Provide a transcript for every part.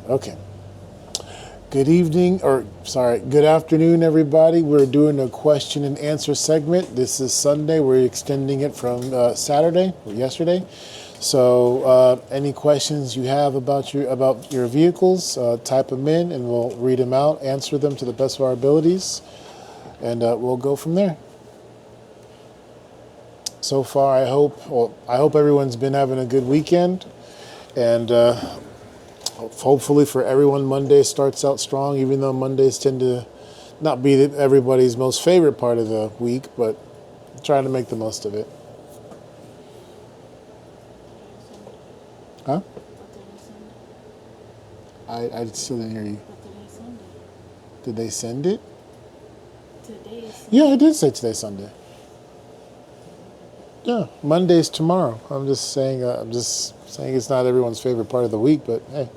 Okay. Good evening, or sorry, good afternoon, everybody. We're doing a question and answer segment. This is Sunday. We're extending it from Saturday or yesterday. So, any questions you have about your vehicles, type them in, and we'll read them out, answer them to the best of our abilities, and we'll go from there. So far, I hope everyone's been having a good weekend, and hopefully for everyone, Monday starts out strong, even though Mondays tend to not be everybody's most favorite part of the week, but trying to make the most of it. Huh? I still didn't hear you. Did they send it? Yeah, I did say today's Sunday. Yeah, Monday's tomorrow. I'm just saying. It's not everyone's favorite part of the week, but hey,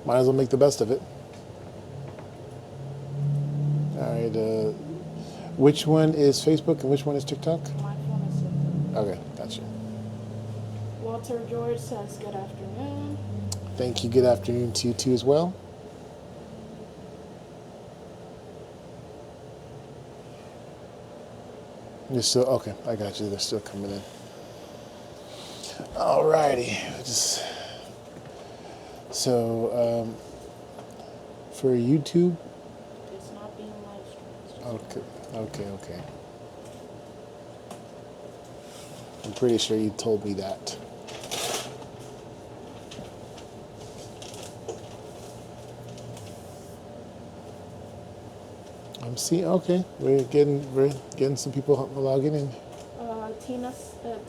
might as well make the best of it. All right. Which one is Facebook and which one is TikTok? My phone is TikTok. Okay, gotcha. Walter George says good afternoon. Thank you. Good afternoon to you too as well. You're still okay. I got you. They're still coming in. Alrighty. For YouTube. It's not being live streamed. Okay. I'm pretty sure you told me that. I'm seeing. Okay, we're getting some people logging in.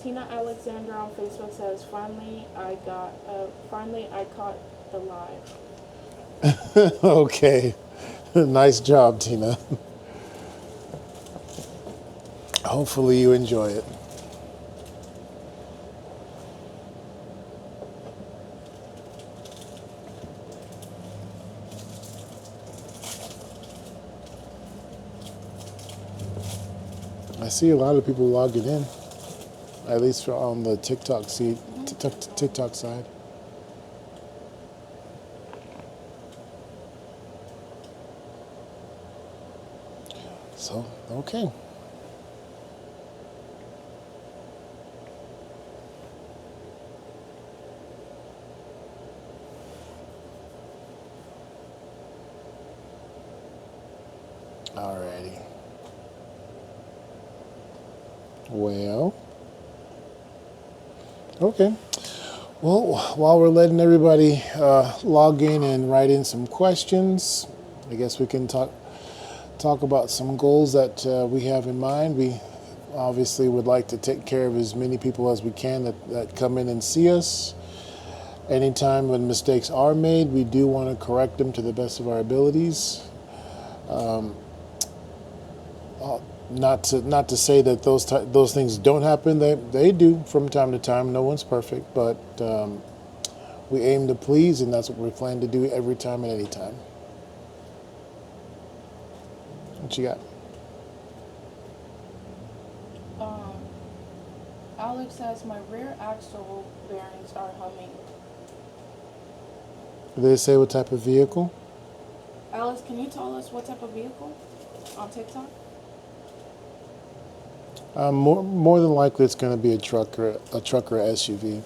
Tina Alexandra on Facebook says, finally I caught the live. Okay, nice job, Tina. Hopefully you enjoy it. I see a lot of people logging in, at least on the TikTok side. So, okay. Alrighty. Well, okay. Well, while we're letting everybody log in and write in some questions, I guess we can talk about some goals that we have in mind. We obviously would like to take care of as many people as we can that come in and see us. Anytime when mistakes are made, we do want to correct them to the best of our abilities. Not to say that those things don't happen. They do from time to time. No one's perfect, but we aim to please, and that's what we plan to do every time and any time. What you got? Alex says my rear axle bearings are humming. Did they say what type of vehicle? Alex, can you tell us what type of vehicle on TikTok? More than likely, it's going to be a truck or SUV.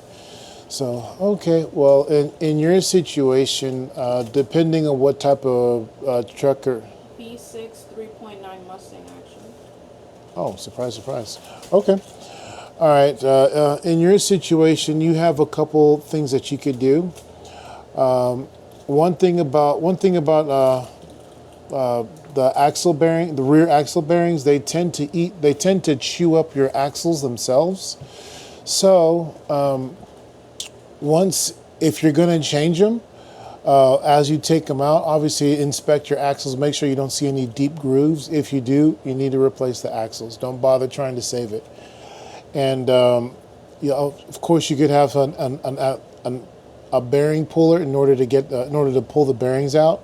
So, okay. Well, in your situation, depending on what type of trucker. V6 3.9 Mustang, actually. Oh, surprise! Okay. All right. In your situation, you have a couple things that you could do. One thing about the rear axle bearings, they tend to chew up your axles themselves. So if you're going to change them, as you take them out, obviously inspect your axles. Make sure you don't see any deep grooves. If you do, you need to replace the axles. Don't bother trying to save it. And of course, you could have a bearing puller in order to pull the bearings out.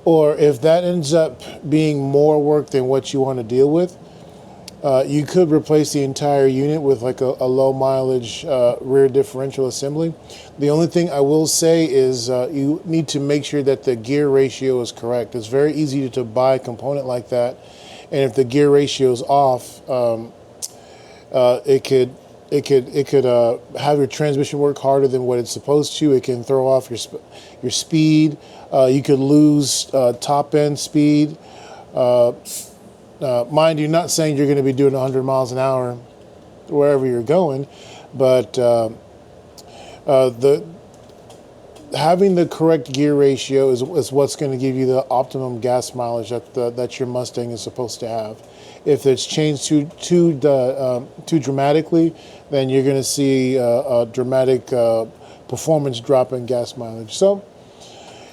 Or if that ends up being more work than what you want to deal with, You could replace the entire unit with like a low mileage rear differential assembly. The only thing I will say is you need to make sure that the gear ratio is correct. It's very easy to buy a component like that, and if the gear ratio is off, it could have your transmission work harder than what it's supposed to. It can throw off your speed. You could lose top end speed. Mind you, not saying you're going to be doing 100 miles an hour wherever you're going, but the having the correct gear ratio is what's going to give you the optimum gas mileage that your Mustang is supposed to have. If it's changed too dramatically, then you're going to see a dramatic performance drop in gas mileage. So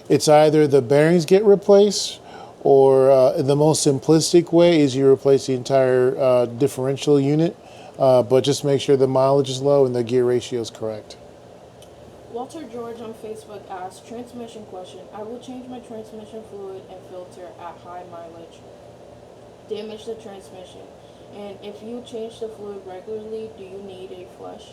it's either the bearings get replaced, or the most simplistic way is you replace the entire differential unit, but just make sure the mileage is low and the gear ratio is correct. Walter George on Facebook asks, transmission question. I will change my transmission fluid and filter at high mileage. Damage the transmission. And if you change the fluid regularly, do you need a flush?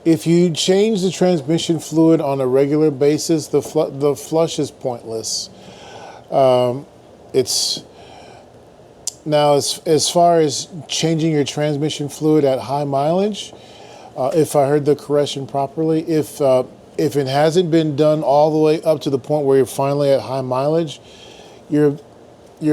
If you change the transmission fluid on a regular basis, the flush is pointless. It's now as far as changing your transmission fluid at high mileage. If I heard the correction properly, if it hasn't been done all the way up to the point where you're finally at high mileage, you're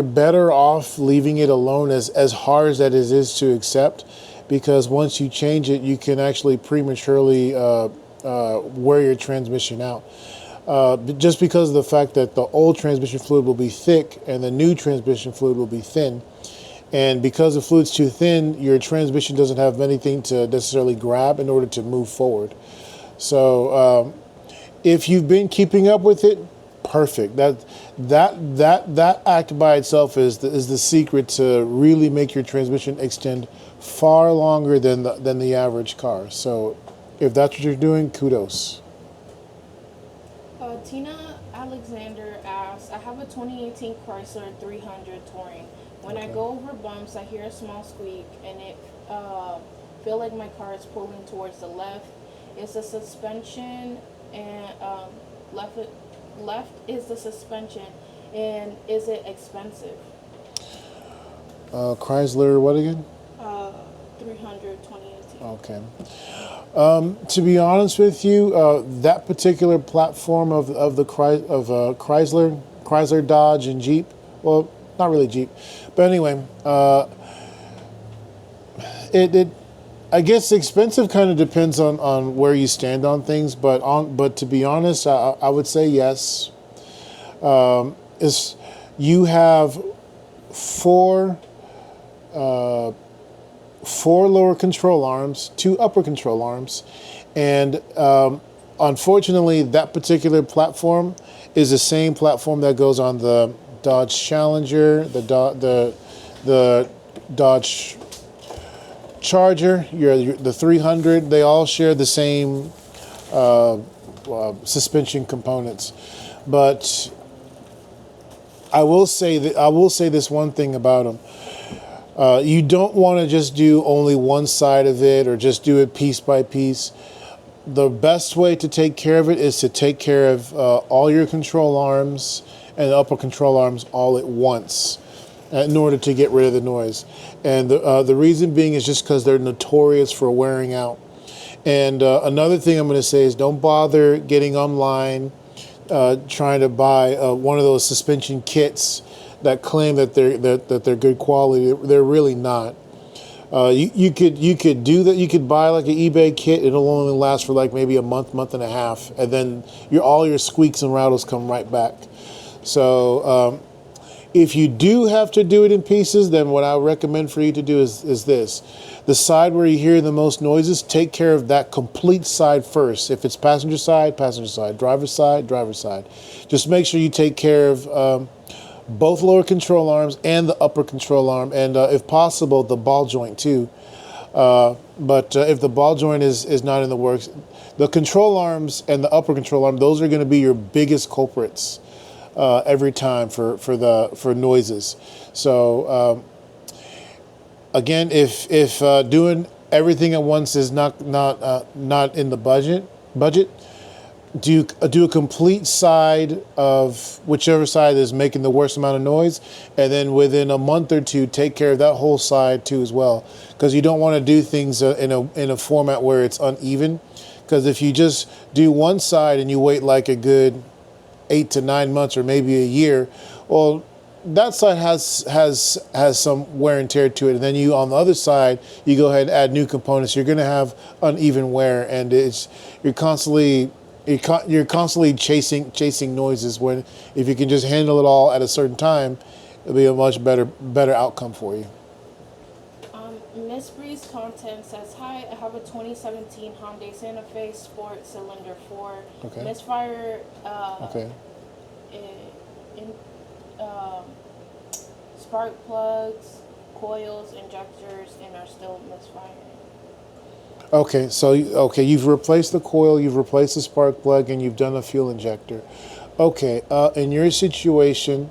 better off leaving it alone, as hard as that is to accept, because once you change it, you can actually prematurely wear your transmission out. Just because of the fact that the old transmission fluid will be thick and the new transmission fluid will be thin. And because the fluid's too thin, your transmission doesn't have anything to necessarily grab in order to move forward. So if you've been keeping up with it, perfect. That act by itself is the secret to really make your transmission extend far longer than the average car. So if that's what you're doing, kudos. Tina Alexander asks, I have a 2018 Chrysler 300 Touring. When I go over bumps, I hear a small squeak, and it feel like my car is pulling towards the left. Is the suspension and left is the suspension, and is it expensive? Chrysler, what again? 300 2018. Okay. To be honest with you, that particular platform of Chrysler, Dodge, and Jeep, well, not really Jeep, but anyway, I guess expensive kind of depends on where you stand on things, but to be honest, I would say yes. You have four lower control arms, 2 upper control arms, and unfortunately, that particular platform is the same platform that goes on the Dodge Challenger, the Dodge Charger, the 300. They all share the same suspension components, but I will say this one thing about them. You don't want to just do only one side of it or just do it piece by piece. The best way to take care of it is to take care of all your control arms and the upper control arms all at once in order to get rid of the noise. And the reason being is just because they're notorious for wearing out. And another thing I'm going to say is don't bother getting online trying to buy one of those suspension kits that claim that they're good quality. They're really not. You could do that. You could buy like an eBay kit. It'll only last for like maybe a month and a half, and then all your squeaks and rattles come right back. So if you do have to do it in pieces, then what I recommend for you to do is this. The side where you hear the most noises, take care of that complete side first. If it's passenger side, driver's side. Just make sure you take care of both lower control arms and the upper control arm, and if possible, the ball joint too. But if the ball joint is not in the works, the control arms and the upper control arm, those are going to be your biggest culprits every time for noises. So again, if doing everything at once is not in the budget, do a complete side of whichever side is making the worst amount of noise, and then within a month or two, take care of that whole side too as well, because you don't want to do things in a format where it's uneven. Because if you just do one side and you wait like a good 8 to 9 months or maybe a year, well, that side has some wear and tear to it, and then you on the other side you go ahead and add new components. You're going to have uneven wear, and you're constantly chasing noises. When if you can just handle it all at a certain time, it'll be a much better outcome for you. Miss Breeze Content says, "Hi, I have a 2017 Hyundai Santa Fe Sport Cylinder 4 Okay. misfire. Okay. In, spark plugs, coils, injectors, and are still misfiring." Okay, so you've replaced the coil, you've replaced the spark plug, and you've done a fuel injector. Okay, in your situation,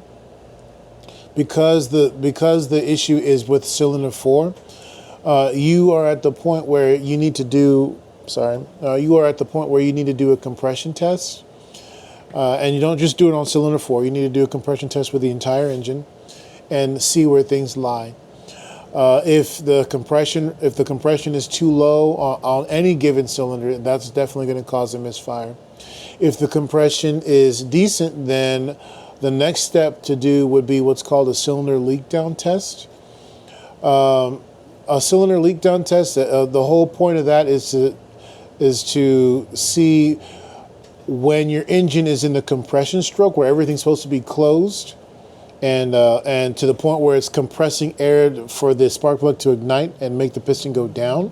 because the issue is with cylinder 4, you are at the point where you need to do. You are at the point where you need to do a compression test, and you don't just do it on cylinder 4. You need to do a compression test with the entire engine, and see where things lie. If the compression is too low on any given cylinder, that's definitely going to cause a misfire. If the compression is decent, then the next step to do would be what's called a cylinder leak down test. A cylinder leak down test. The whole point of that is to see when your engine is in the compression stroke, where everything's supposed to be closed, and to the point where it's compressing air for the spark plug to ignite and make the piston go down.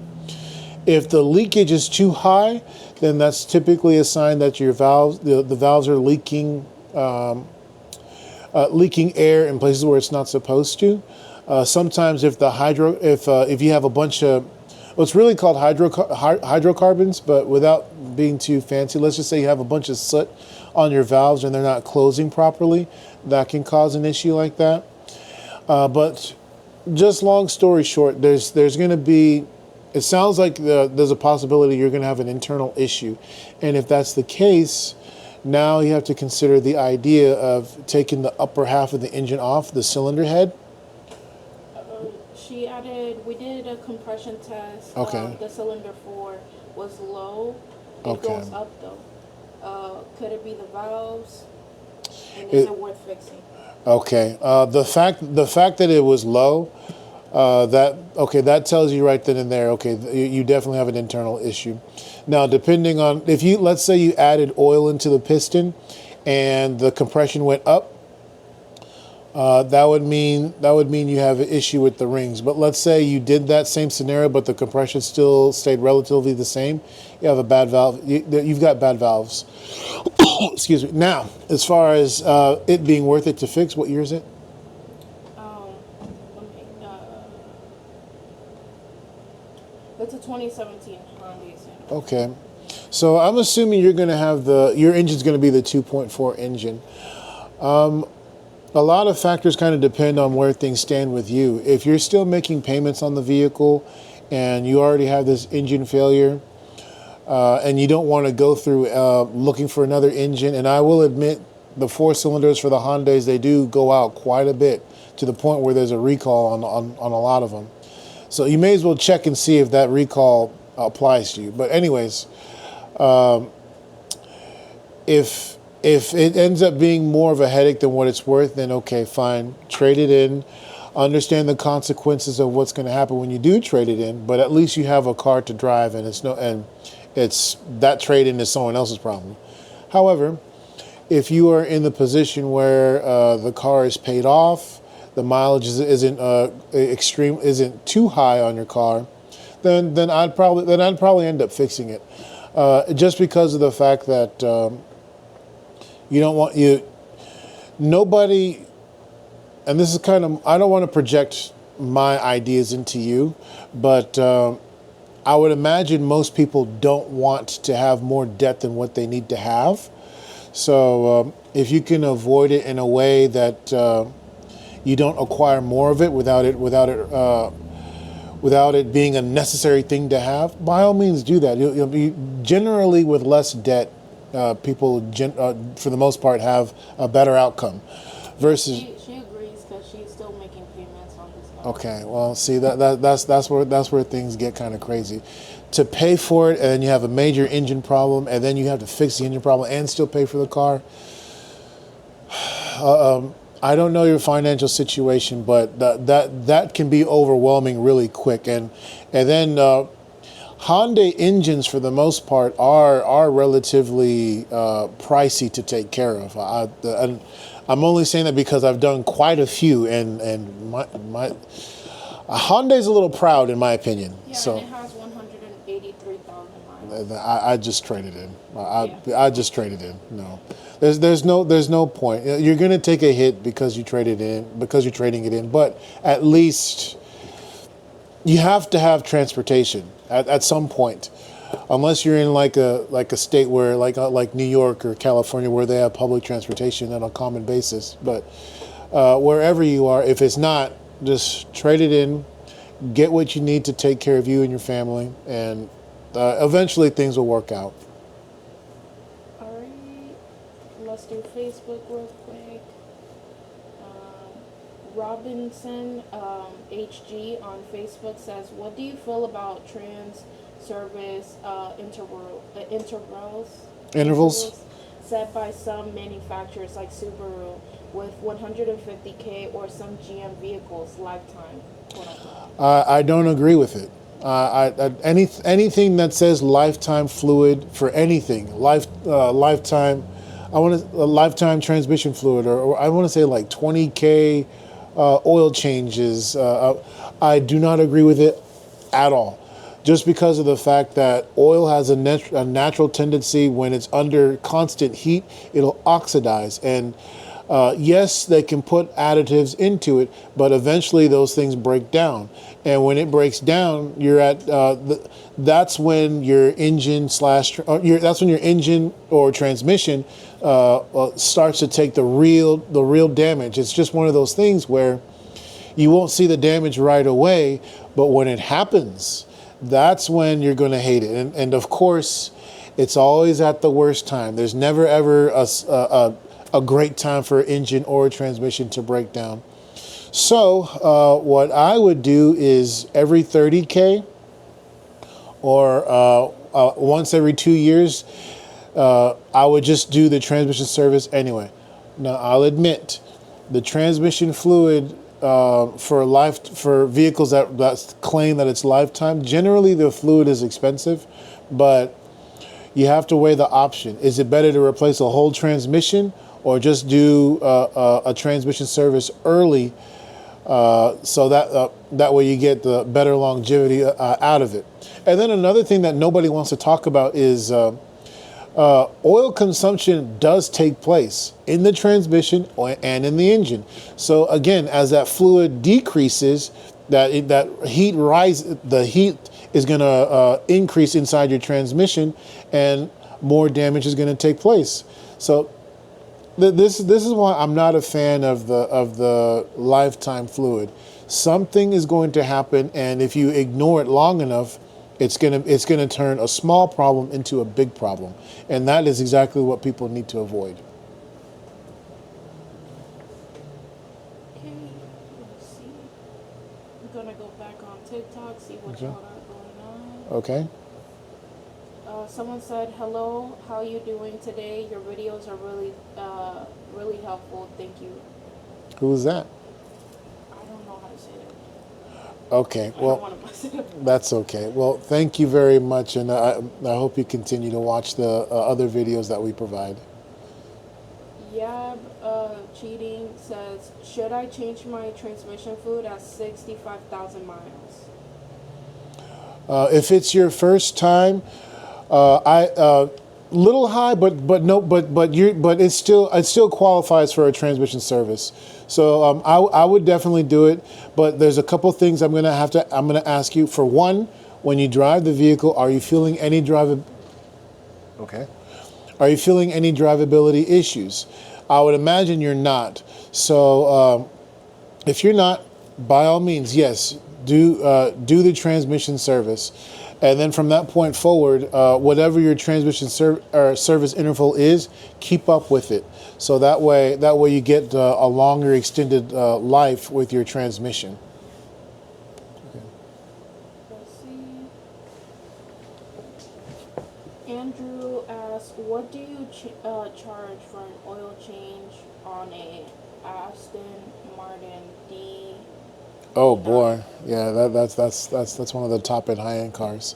If the leakage is too high, then that's typically a sign that your valves, the valves are leaking air in places where it's not supposed to. Sometimes if you have a bunch of what's really called hydrocarbons, but without being too fancy, let's just say you have a bunch of soot on your valves and they're not closing properly, that can cause an issue like that. But just long story short, there's going to be, it sounds like there's a possibility you're going to have an internal issue. And if that's the case, now you have to consider the idea of taking the upper half of the engine off, the cylinder head. She added, we did a compression test. Okay. The cylinder 4 was low. It goes up though. Could it be the valves? And is it worth fixing? Okay. The fact that it was low, that tells you right then and there. Okay, you definitely have an internal issue. Now, depending on let's say you added oil into the piston, and the compression went up, that would mean you have an issue with the rings. But let's say you did that same scenario, but the compression still stayed relatively the same. You have a bad valve. You've got bad valves. Excuse me. Now, as far as it being worth it to fix, what year is it? It's a 2017 Hyundai Santa. Okay, so I'm assuming you're going to have your engine's going to be the 2.4 engine. A lot of factors kind of depend on where things stand with you. If you're still making payments on the vehicle and you already have this engine failure, and you don't want to go through looking for another engine, and I will admit the 4 cylinders for the Hondas, they do go out quite a bit to the point where there's a recall on a lot of them. So you may as well check and see if that recall applies to you. But anyways, if it ends up being more of a headache than what it's worth, then okay, fine, trade it in. Understand the consequences of what's going to happen when you do trade it in, but at least you have a car to drive, and it's that trade-in is someone else's problem. However, if you are in the position where the car is paid off, the mileage isn't too high on your car, then I'd probably end up fixing it, just because of the fact that nobody, and this is kind of, I don't want to project my ideas into you, but I would imagine most people don't want to have more debt than what they need to have. So if you can avoid it in a way that you don't acquire more of it without it without it being a necessary thing to have, by all means do that. You'll be generally with less debt. People, for the most part, have a better outcome versus. She agrees because she's still making payments on this car. Okay, well, see that's where things get kind of crazy. To pay for it, and then you have a major engine problem, and then you have to fix the engine problem and still pay for the car. I don't know your financial situation, but that can be overwhelming really quick. And then Hyundai engines, for the most part, are relatively pricey to take care of. I'm only saying that because I've done quite a few, and my Hyundai's a little proud, in my opinion. Yeah, So. and it has 183,000 miles. I just traded in. I just traded in. No, there's no point. You're gonna take a hit because you traded in, because you're trading it in. But at least you have to have transportation at some point, unless you're in like a state where like New York or California where they have public transportation on a common basis. But wherever you are, if it's not, just trade it in, get what you need to take care of you and your family, and eventually things will work out. All right, let's do Facebook real quick. Robinson HG on Facebook says, "What do you feel about trans service intervals set by some manufacturers like Subaru with 150K or some GM vehicles lifetime?" I don't agree with it. Anything that says lifetime fluid for anything, lifetime, I want a lifetime transmission fluid, or I want to say like 20K oil changes. I do not agree with it at all. Just because of the fact that oil has a natural tendency, when it's under constant heat, it'll oxidize. And yes, they can put additives into it, but eventually those things break down. And when it breaks down, you're at that's when your engine that's when your engine or transmission starts to take the real damage. It's just one of those things where you won't see the damage right away, but when it happens, that's when you're going to hate it. And of course, it's always at the worst time. There's never ever a great time for an engine or a transmission to break down. So what I would do is every 30K or once every 2 years, I would just do the transmission service anyway. Now, I'll admit, the transmission fluid for vehicles that claim that it's lifetime, generally the fluid is expensive, but you have to weigh the option. Is it better to replace a whole transmission or just do a transmission service early, so that way you get the better longevity out of it? And then another thing that nobody wants to talk about is oil consumption does take place in the transmission and in the engine. So again, as that fluid decreases, the heat is going to increase inside your transmission, and more damage is going to take place. So this is why I'm not a fan of the lifetime fluid. Something is going to happen, and if you ignore it long enough, it's gonna turn a small problem into a big problem, and that is exactly what people need to avoid. Okay, let's see. I'm gonna go back on TikTok, see what y'all got going on. Okay. Someone said, "Hello, how you doing today? Your videos are really helpful. Thank you." Who's that? I don't know how to say that. Okay. I don't Well, want to mess it up. that's okay. Well, thank you very much, and I hope you continue to watch the other videos that we provide. Yab Cheating says, "Should I change my transmission fluid at 65,000 miles?" If it's your first time, little high, but it still qualifies for a transmission service. So I would definitely do it. But there's a couple things I'm gonna ask you. For one, when you drive the vehicle, are you feeling any Are you feeling any drivability issues? I would imagine you're not. So if you're not, By all means, yes, do the transmission service, and then from that point forward, whatever your transmission service interval is, keep up with it. So that way you get a longer extended life with your transmission. Let's see. Andrew asks, what do you charge for an oil change on a Aston Martin D? Oh boy, yeah, that's one of the top end high end cars.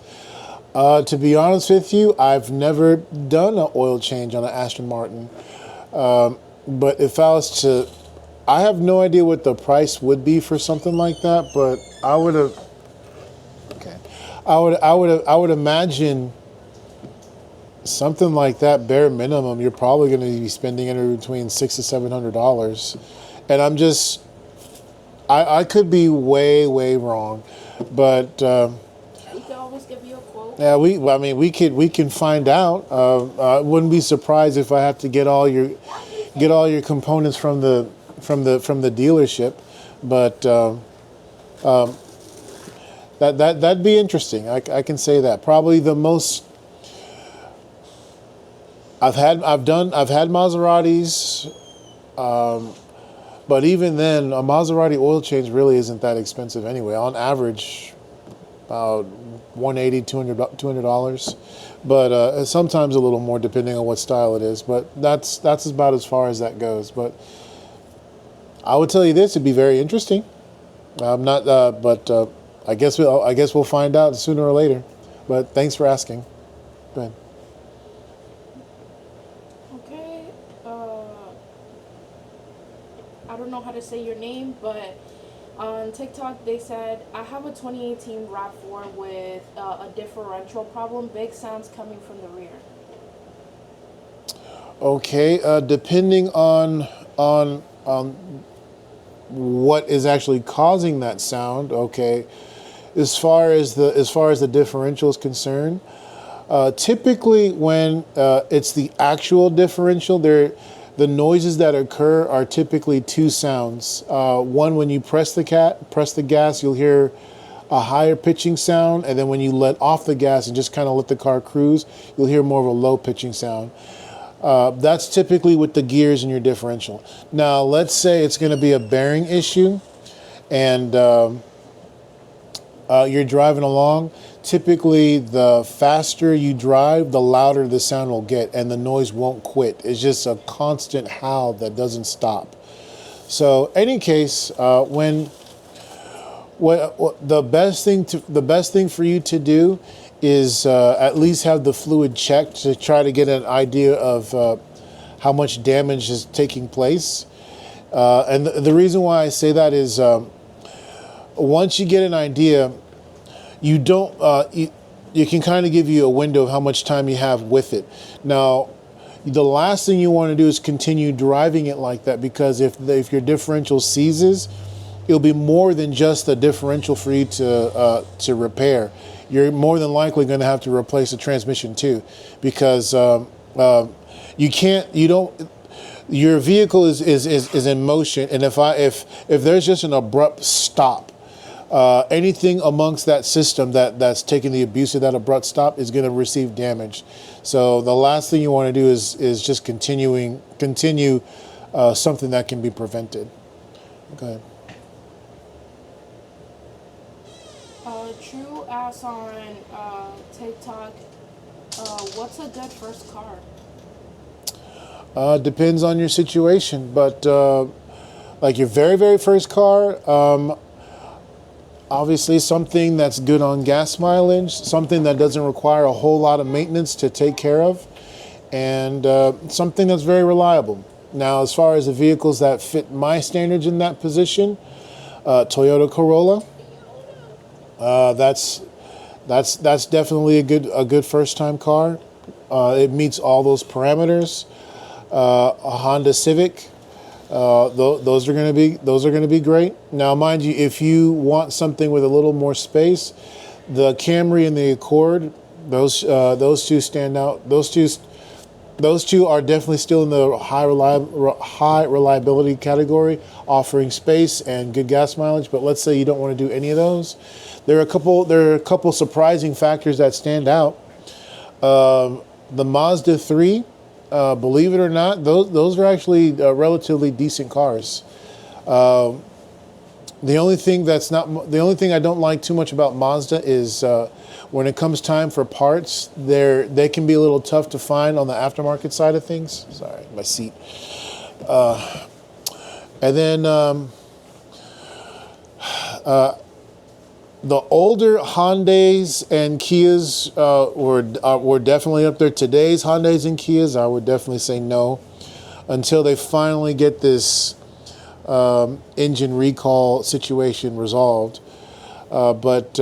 To be honest with you, I've never done an oil change on an Aston Martin. But if I was to, I have no idea what the price would be for something like that. But I would have, okay, I would imagine something like that. Bare minimum, you're probably going to be spending anywhere between $600 to $700. And I could be way wrong, but. We can always give you a quote. Yeah, I mean, we can find out. I wouldn't be surprised if I have to get all your components from the dealership, but that'd be interesting. I can say that probably the most I've had Maseratis, but even then, a Maserati oil change really isn't that expensive anyway. On average, about $180, $200, but sometimes a little more depending on what style it is. But that's about as far as that goes. But I would tell you this: it'd be very interesting. I'm not, but I guess we'll find out sooner or later. But thanks for asking. Go ahead. Okay. I don't know how to say your name, but on TikTok they said, I have a 2018 RAV4 with a differential problem, big sounds coming from the rear. Okay, depending on what is actually causing that sound. Okay, as far as the differential is concerned, typically when it's the actual differential, the noises that occur are typically two sounds. One, when you press the gas, you'll hear a higher pitching sound, and then when you let off the gas and just kind of let the car cruise, you'll hear more of a low pitching sound. That's typically with the gears in your differential. Now, let's say it's going to be a bearing issue, and you're driving along. Typically, the faster you drive, the louder the sound will get, and the noise won't quit. It's just a constant howl that doesn't stop. So, any case, the best thing for you to do is at least have the fluid checked to try to get an idea of how much damage is taking place. And the reason why I say that is once you get an idea, you don't you can kind of give you a window of how much time you have with it. Now, the last thing you want to do is continue driving it like that, because if your differential seizes, it'll be more than just the differential for you to repair. You're more than likely going to have to replace the transmission too, because your vehicle is in motion, and if there's just an abrupt stop, anything amongst that system that's taking the abuse of that abrupt stop is going to receive damage. So the last thing you want to do is just continue something that can be prevented. Go ahead. True asks on TikTok, what's a good first car? Depends on your situation, but like your very, very first car, obviously something that's good on gas mileage, something that doesn't require a whole lot of maintenance to take care of, and something that's very reliable. Now, as far as the vehicles that fit my standards in that position, Toyota Corolla, that's definitely a good first time car. It meets all those parameters. A Honda Civic, those are going to be great. Now, mind you, if you want something with a little more space, the Camry and the Accord, those two stand out. Those two those two are definitely still in the high reliability category, offering space and good gas mileage. But let's say you don't want to do any of those. There are a couple surprising factors that stand out. The Mazda 3, believe it or not, those are actually relatively decent cars. The only thing I don't like too much about Mazda is when it comes time for parts, they can be a little tough to find on the aftermarket side of things. Sorry, my seat. And then the older Hyundais and Kias were definitely up there. Today's Hyundais and Kias, I would definitely say no until they finally get this engine recall situation resolved. But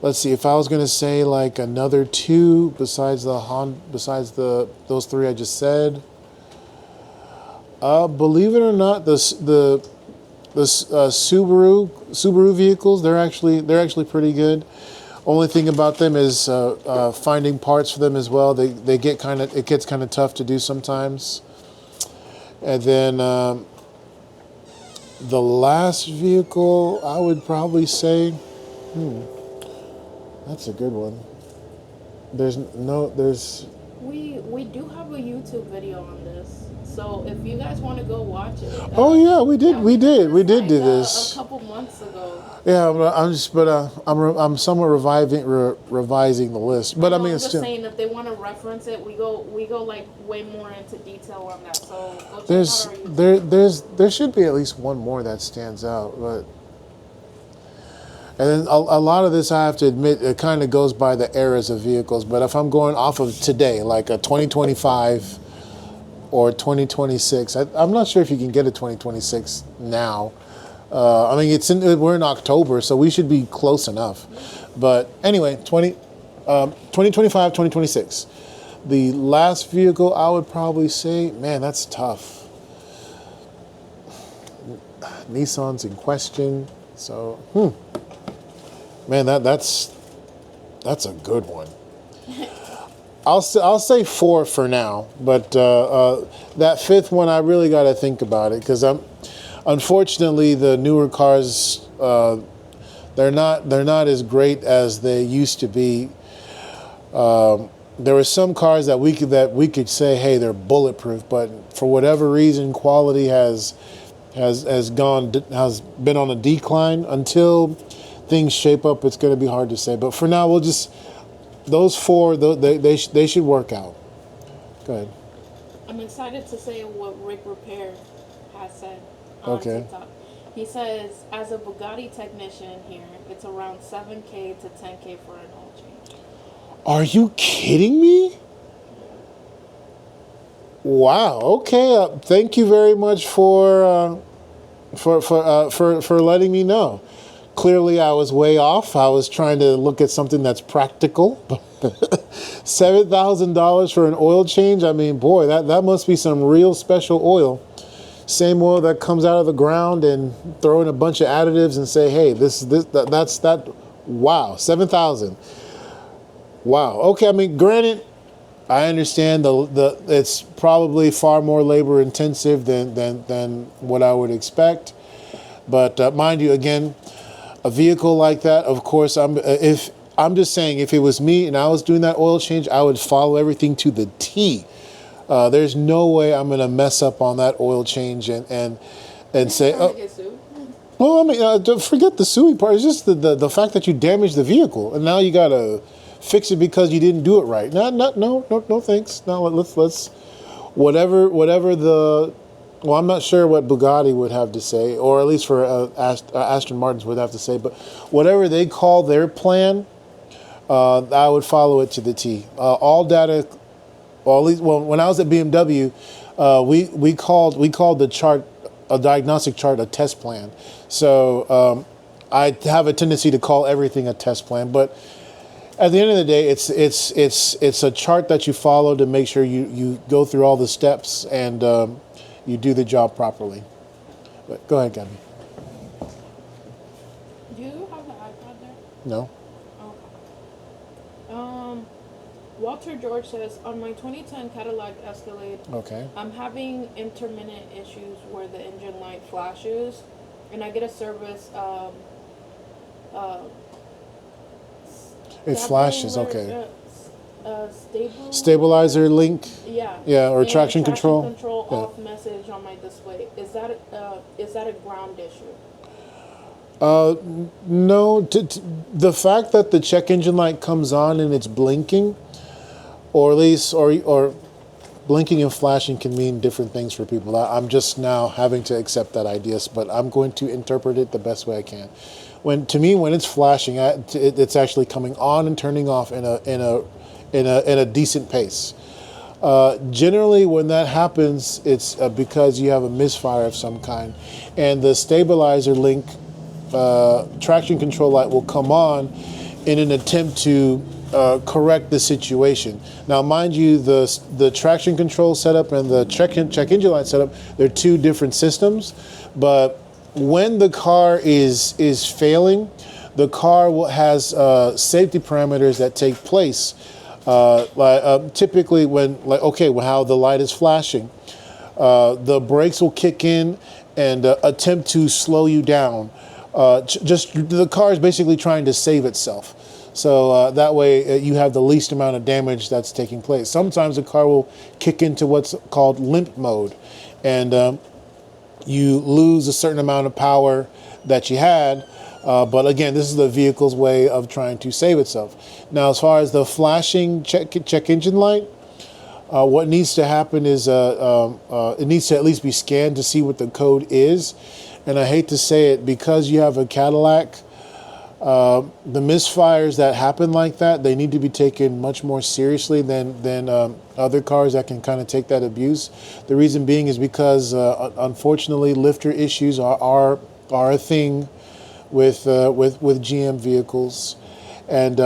let's see. If I was going to say like another two besides those three I just said, believe it or not, the Subaru vehicles, they're actually pretty good. Only thing about them is finding parts for them as well. It gets kind of tough to do sometimes. And then the last vehicle, I would probably say, that's a good one. We do have a YouTube video on this, so if you guys want to go watch it. Oh yeah, we did do this a couple months ago. Yeah, I'm somewhat revising the list. But I mean, I'm it's just still saying if they want to reference it, we go like way more into detail on that. So go check out our YouTube. there should be at least one more that stands out, but. And then a lot of this, I have to admit, it kind of goes by the eras of vehicles. But if I'm going off of today, like a 2025 or 2026, I'm not sure if you can get a 2026 now. I mean, we're in October, so we should be close enough. But anyway, 2025, 2026. The last vehicle, I would probably say, man, that's tough. Nissan's in question, so man, that's a good one. I'll say 4 for now, but that 5th one I really got to think about it because unfortunately the newer cars they're not as great as they used to be. There were some cars that we could say, hey, they're bulletproof, but for whatever reason, quality has been on a decline until things shape up. It's going to be hard to say, but for now, we'll just those 4. They should work out. Go ahead. I'm excited to say what Rick Repair has said on TikTok. He says, as a Bugatti technician here, it's around $7K to $10K for an oil change. Are you kidding me? Wow. Okay. Thank you very much for letting me know. Clearly, I was way off. I was trying to look at something that's practical. $7,000 for an oil change. I mean, boy, that must be some real special oil. Same oil that comes out of the ground and throw in a bunch of additives and say, hey, that's that. Wow, 7,000. Wow. Okay. I mean, granted, I understand it's probably far more labor intensive than what I would expect. But mind you, again, a vehicle like that, of course, I'm just saying, if it was me and I was doing that oil change, I would follow everything to the T. There's no way I'm going to mess up on that oil change and say, oh, well, I mean, forget the suing part. It's just the fact that you damaged the vehicle and now you got to fix it because you didn't do it right. No, thanks. No, let's whatever the. Well, I'm not sure what Bugatti would have to say, or at least for Aston Martins would have to say, but whatever they call their plan, I would follow it to the T. All data, well, at least when I was at BMW, we called the chart, a diagnostic chart, a test plan. So I have a tendency to call everything a test plan, but at the end of the day, it's a chart that you follow to make sure you go through all the steps and you do the job properly. But go ahead, Gabby. Do you have the iPad there? No. Okay. Walter George says, on my 2010 Cadillac Escalade, Okay. I'm having intermittent issues where the engine light flashes, and I get a service. Uh, It flashes. Stabilizer- Okay. Stabilizer. Stabilizer link. Yeah. Yeah, or And traction control. control Yeah. off message on my display. Is that a ground issue? No, the fact that the check engine light comes on and it's blinking, or at least, or blinking and flashing can mean different things for people. I'm just now having to accept that idea, but I'm going to interpret it the best way I can. When it's flashing, it's actually coming on and turning off in a decent pace. Generally, when that happens, it's because you have a misfire of some kind, and the stabilizer link traction control light will come on in an attempt to correct the situation. Now, mind you, the traction control setup and the check engine light setup, they're two different systems, but when the car is failing, the car has safety parameters that take place. Typically, when how the light is flashing, the brakes will kick in and attempt to slow you down. Just the car is basically trying to save itself. So that way you have the least amount of damage that's taking place. Sometimes the car will kick into what's called limp mode, and you lose a certain amount of power that you had. But again, this is the vehicle's way of trying to save itself. Now, as far as the flashing check engine light, what needs to happen is it needs to at least be scanned to see what the code is. And I hate to say it, because you have a Cadillac, the misfires that happen like that, they need to be taken much more seriously than other cars that can kind of take that abuse. The reason being is because, unfortunately, lifter issues are a thing with GM vehicles, and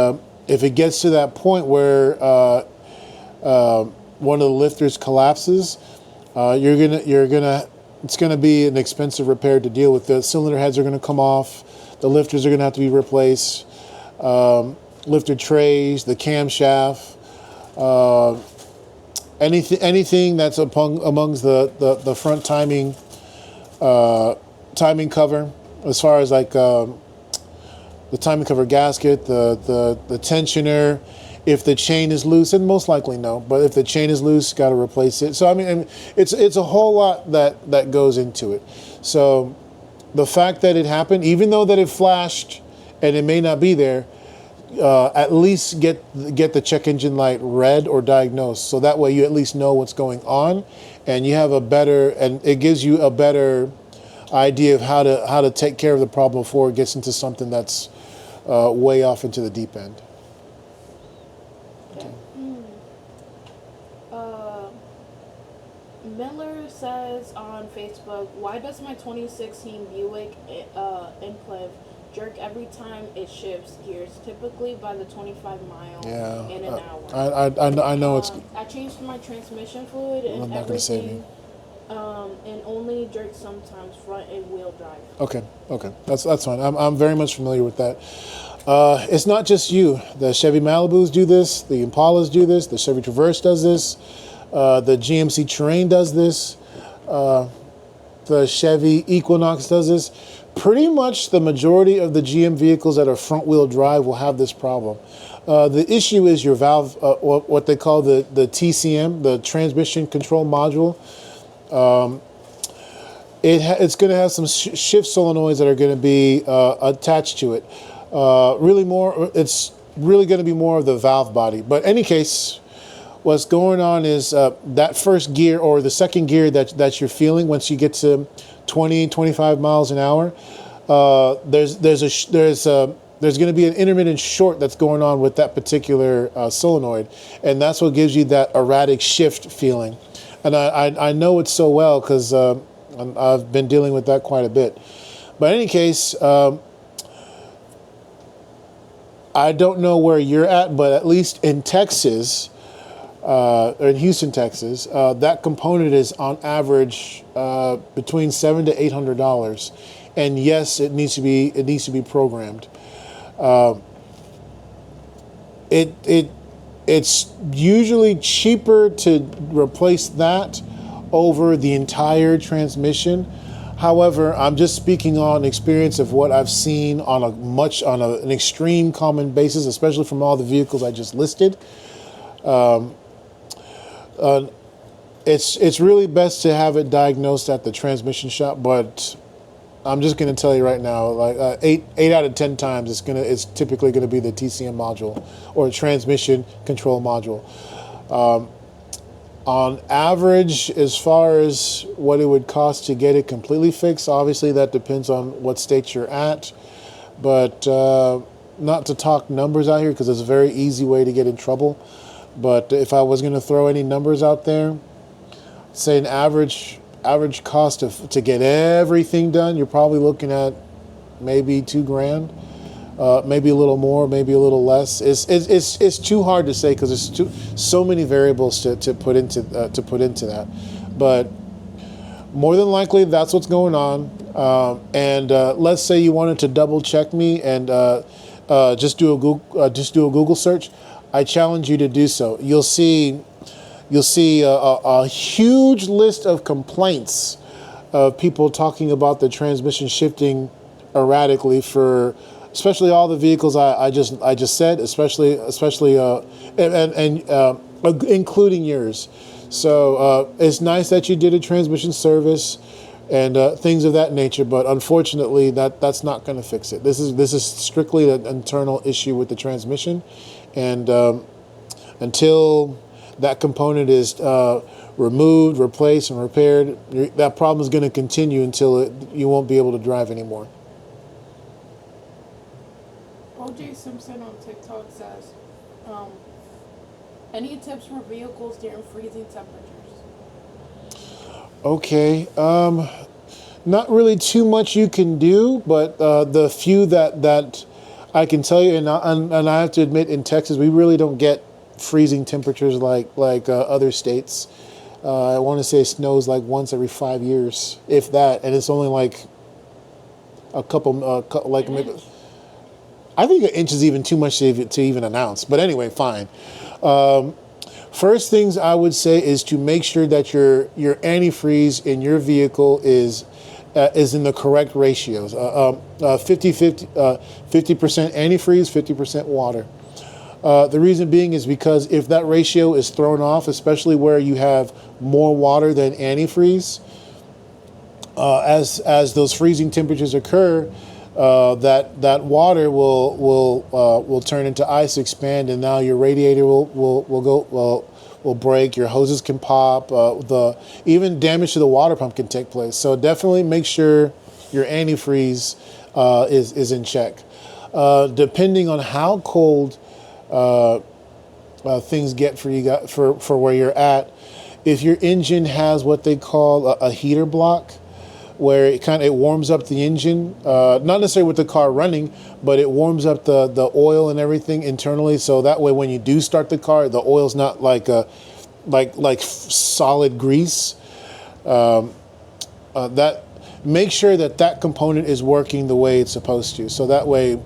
if it gets to that point where one of the lifters collapses, it's gonna be an expensive repair to deal with. The cylinder heads are gonna come off, the lifters are gonna have to be replaced, lifter trays, the camshaft, anything that's amongst the front timing cover, as far as like the timing cover gasket, the tensioner. If the chain is loose, and most likely no, but if the chain is loose, got to replace it. So I mean, it's a whole lot that goes into it. So the fact that it happened, even though that it flashed and it may not be there, at least get the check engine light read or diagnosed, so that way you at least know what's going on, and you have it gives you a better idea of how to take care of the problem before it gets into something that's way off into the deep end. Miller says on Facebook, why does my 2016 Buick Enclave jerk every time it shifts gears, typically by the 25 miles in an hour? I know it's. I changed my transmission fluid and not gonna save everything, and only jerks sometimes front and wheel drive. Okay, that's fine. I'm very much familiar with that. It's not just you. The Chevy Malibus do this. The Impalas do this. The Chevy Traverse does this. The GMC Terrain does this. The Chevy Equinox does this. Pretty much the majority of the GM vehicles that are front-wheel drive will have this problem. The issue is your valve, what they call the TCM, the transmission control module. It's going to have some shift solenoids that are going to be attached to it. It's really going to be more of the valve body. But in any case, what's going on is that first gear or the second gear that you're feeling once you get to 20, 25 miles an hour, there's going to be an intermittent short that's going on with that particular solenoid, and that's what gives you that erratic shift feeling. And I know it so well because I've been dealing with that quite a bit. But in any case, I don't know where you're at, but at least in Texas, or in Houston, Texas, that component is on average between $700 to $800, and yes, it needs to be programmed. it's usually cheaper to replace that over the entire transmission. However, I'm just speaking on experience of what I've seen on an extreme common basis, especially from all the vehicles I just listed. It's really best to have it diagnosed at the transmission shop, but I'm just going to tell you right now, like eight out of 10 times, it's typically going to be the TCM module or transmission control module. On average, as far as what it would cost to get it completely fixed, obviously that depends on what state you're at. But not to talk numbers out here because it's a very easy way to get in trouble. But if I was going to throw any numbers out there, say an average cost to get everything done, you're probably looking at maybe $2,000, maybe a little more, maybe a little less. It's too hard to say because there's so many variables to put into that. But more than likely, that's what's going on. And let's say you wanted to double check me and just do a Google search. I challenge you to do so. You'll see a huge list of complaints of people talking about the transmission shifting erratically for, especially all the vehicles I just said, especially including yours. So it's nice that you did a transmission service and things of that nature, but unfortunately that's not going to fix it. This is strictly an internal issue with the transmission, and until that component is removed, replaced, and repaired, that problem is going to continue until you won't be able to drive anymore. OJ Simpson on TikTok says, any tips for vehicles during freezing temperatures? Okay, not really too much you can do, but the few that I can tell you, and I have to admit, in Texas, we really don't get freezing temperatures like other states. I want to say it snows like once every 5 years, if that, and it's only like a couple, maybe. I think an inch is even too much to even announce. But anyway, fine. First things I would say is to make sure that your antifreeze in your vehicle is in the correct ratios. 50% antifreeze, 50% water. The reason being is because if that ratio is thrown off, especially where you have more water than antifreeze, as those freezing temperatures occur, that water will turn into ice, expand, and now your radiator will break. Your hoses can pop. Even damage to the water pump can take place. So definitely make sure your antifreeze is in check. Depending on how cold things get for you for where you're at, if your engine has what they call a heater block, where it warms up the engine, not necessarily with the car running, but it warms up the oil and everything internally. So that way, when you do start the car, the oil's not like solid grease. That make sure that component is working the way it's supposed to. So that way,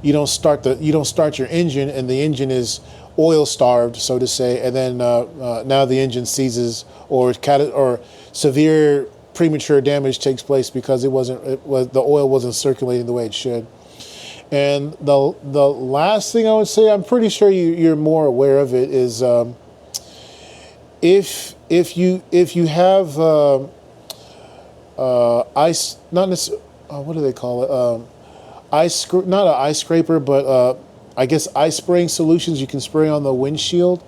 you don't start your engine and the engine is oil starved, so to say, and then now the engine seizes or severe premature damage takes place because the oil wasn't circulating the way it should. And the last thing I would say, I'm pretty sure you're more aware of it, is if you have ice, not necessarily, what do they call it? Not an ice scraper, but I guess ice spraying solutions you can spray on the windshield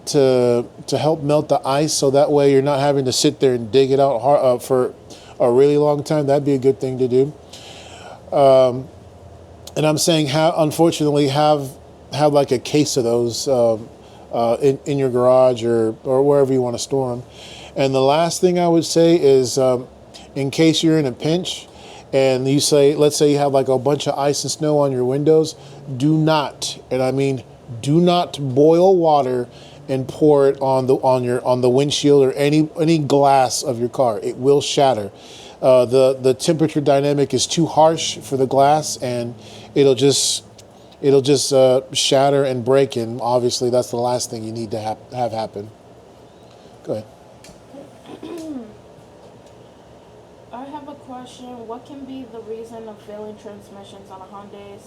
to help melt the ice, so that way you're not having to sit there and dig it out for a really long time. That'd be a good thing to do. And I'm saying, unfortunately, have like a case of those in your garage or wherever you want to store them. And the last thing I would say is, in case you're in a pinch and let's say you have like a bunch of ice and snow on your windows, do not, and I mean do not, boil water and pour it on the windshield or any glass of your car. It will shatter. The temperature dynamic is too harsh for the glass, and it'll it'll just shatter and break, and obviously that's the last thing you need to have happen. Go ahead. I have a question. What can be the reason of failing transmissions on a Hyundai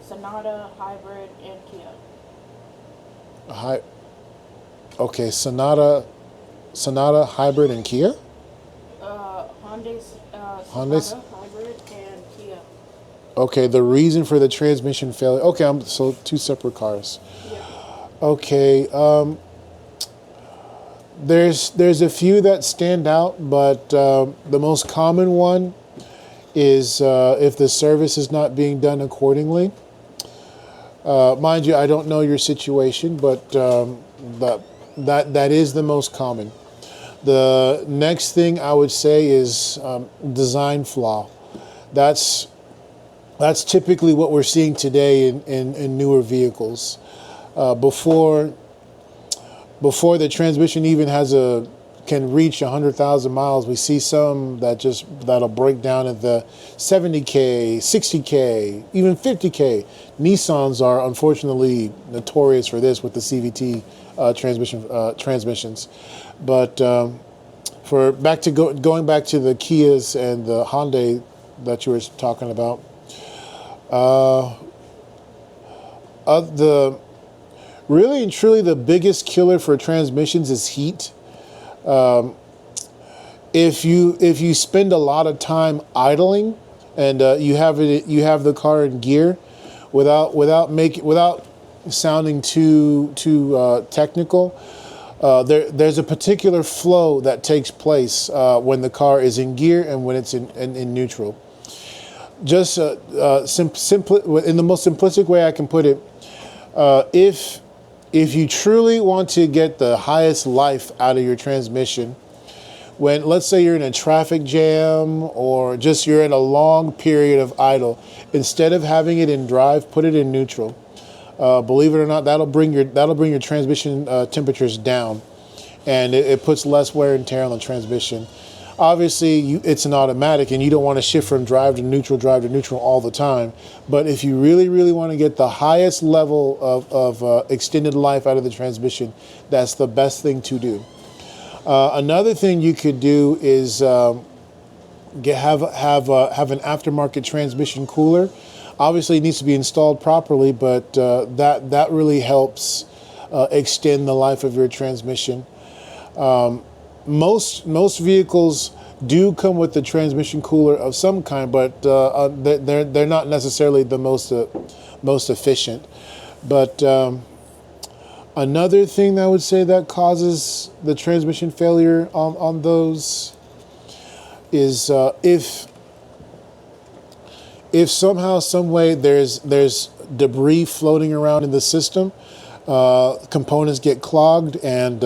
Sonata hybrid and Kia? Okay, Sonata hybrid and Kia. Sonata hybrid and Kia. Okay, the reason for the transmission failure. Okay, so two separate cars. Yeah. Okay, there's a few that stand out, but the most common one is if the service is not being done accordingly. Mind you, I don't know your situation, but that is the most common. The next thing I would say is design flaw. That's typically what we're seeing today in newer vehicles. Before the transmission even can reach 100,000 miles, we see some that'll break down at the 70K, 60K, even 50K. Nissans are unfortunately notorious for this with the CVT transmissions. But going back to the Kias and the Hyundai that you were talking about, really and truly the biggest killer for transmissions is heat. If you spend a lot of time idling and you have the car in gear without sounding too technical, there's a particular flow that takes place when the car is in gear and when it's in neutral. Just in the most simplistic way I can put it, if you truly want to get the highest life out of your transmission, when let's say you're in a traffic jam or just you're in a long period of idle, instead of having it in drive, put it in neutral. Believe it or not, that'll bring your transmission temperatures down, and it puts less wear and tear on the transmission. Obviously, it's an automatic, and you don't want to shift from drive to neutral all the time. But if you really, really want to get the highest level of extended life out of the transmission, that's the best thing to do. Another thing you could do is have an aftermarket transmission cooler. Obviously, it needs to be installed properly, but that really helps extend the life of your transmission. Most vehicles do come with the transmission cooler of some kind, but they're not necessarily the most efficient. But another thing that I would say that causes the transmission failure on those is if somehow, some way there's debris floating around in the system, components get clogged and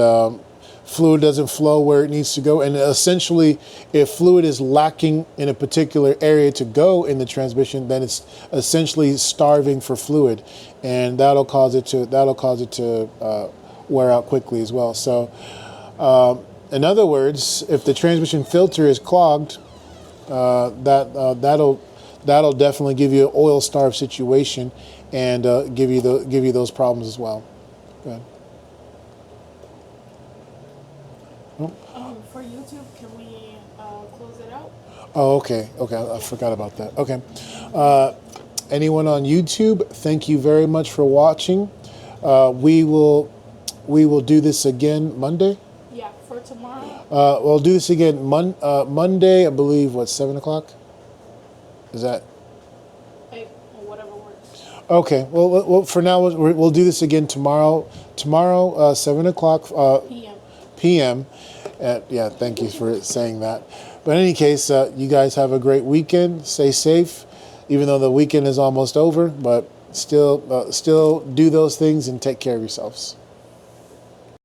fluid doesn't flow where it needs to go. And essentially, if fluid is lacking in a particular area to go in the transmission, then it's essentially starving for fluid, and that'll cause it to wear out quickly as well. So, in other words, if the transmission filter is clogged, that'll definitely give you an oil starved situation and give you those problems as well. Go ahead. For YouTube, can we close it out? Oh, okay. I forgot about that. Okay. Anyone on YouTube, thank you very much for watching. We will do this again Monday. Yeah, for tomorrow. We'll do this again Monday, I believe, 7 o'clock? Is that? Whatever works. Okay. Well, for now, we'll do this again tomorrow. Tomorrow, 7 o'clock p.m. Yeah, thank you for saying that. But in any case, you guys have a great weekend. Stay safe, even though the weekend is almost over. But still do those things and take care of yourselves.